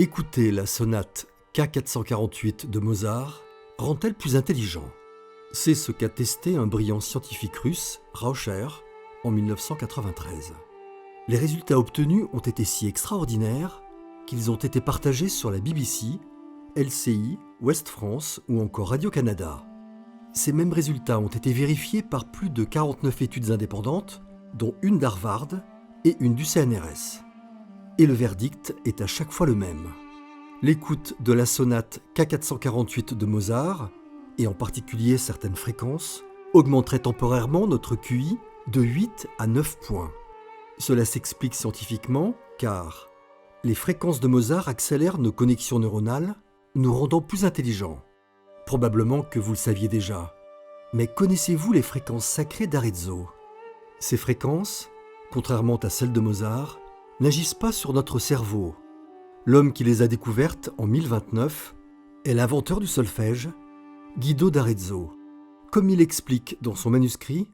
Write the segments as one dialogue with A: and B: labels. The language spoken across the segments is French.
A: Écouter la sonate K448 de Mozart rend-elle plus intelligent? C'est ce qu'a testé un brillant scientifique russe, Rauscher, en 1993. Les résultats obtenus ont été si extraordinaires qu'ils ont été partagés sur la BBC, LCI, Ouest France ou encore Radio-Canada. Ces mêmes résultats ont été vérifiés par plus de 49 études indépendantes, dont une d'Harvard et une du CNRS. Et le verdict est à chaque fois le même. L'écoute de la sonate K448 de Mozart, et en particulier certaines fréquences, augmenterait temporairement notre QI de 8 à 9 points. Cela s'explique scientifiquement car les fréquences de Mozart accélèrent nos connexions neuronales, nous rendant plus intelligents. Probablement que vous le saviez déjà. Mais connaissez-vous les fréquences sacrées d'Arezzo? Ces fréquences, contrairement à celles de Mozart, n'agissent pas sur notre cerveau. L'homme qui les a découvertes en 1029 est l'inventeur du solfège, Guido d'Arezzo. Comme il explique dans son manuscrit,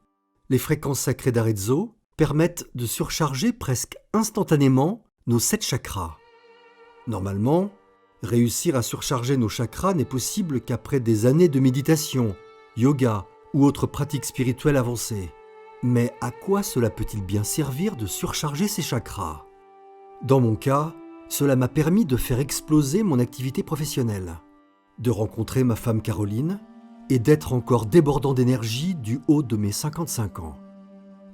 A: les fréquences sacrées d'Arezzo permettent de surcharger presque instantanément nos 7 chakras. Normalement, réussir à surcharger nos chakras n'est possible qu'après des années de méditation, yoga ou autres pratiques spirituelles avancées. Mais à quoi cela peut-il bien servir de surcharger ces chakras? Dans mon cas, cela m'a permis de faire exploser mon activité professionnelle, de rencontrer ma femme Caroline et d'être encore débordant d'énergie du haut de mes 55 ans.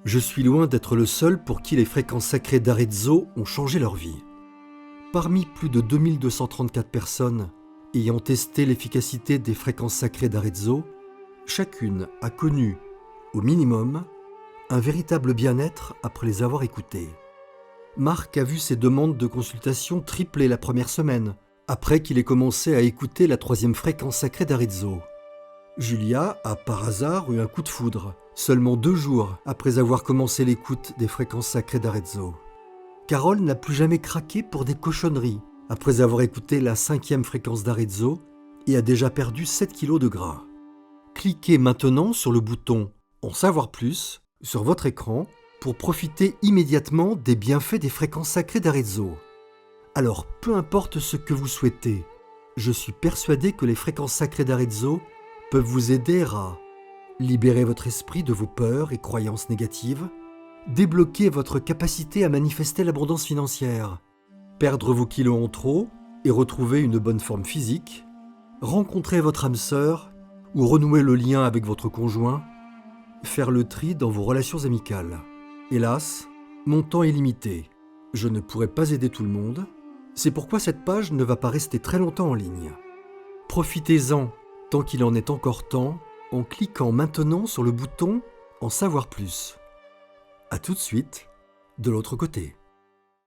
A: Je suis loin d'être le seul pour qui les fréquences sacrées d'Arezzo ont changé leur vie. Parmi plus de 2234 personnes ayant testé l'efficacité des fréquences sacrées d'Arezzo, chacune a connu, au minimum, un véritable bien-être après les avoir écoutées. Marc a vu ses demandes de consultation tripler la première semaine, après qu'il ait commencé à écouter la 3e fréquence sacrée d'Arezzo. Julia a par hasard eu un coup de foudre, seulement 2 jours après avoir commencé l'écoute des fréquences sacrées d'Arezzo. Carole n'a plus jamais craqué pour des cochonneries, après avoir écouté la 5e fréquence d'Arezzo et a déjà perdu 7 kilos de gras. Cliquez maintenant sur le bouton « En savoir plus » sur votre écran pour profiter immédiatement des bienfaits des fréquences sacrées d'Arezzo. Alors, peu importe ce que vous souhaitez, je suis persuadé que les fréquences sacrées d'Arezzo peuvent vous aider à libérer votre esprit de vos peurs et croyances négatives, débloquer votre capacité à manifester l'abondance financière, perdre vos kilos en trop et retrouver une bonne forme physique, rencontrer votre âme sœur ou renouer le lien avec votre conjoint, faire le tri dans vos relations amicales. Hélas, mon temps est limité. Je ne pourrai pas aider tout le monde. C'est pourquoi cette page ne va pas rester très longtemps en ligne. Profitez-en tant qu'il en est encore temps en cliquant maintenant sur le bouton « En savoir plus ». À tout de suite, de l'autre côté.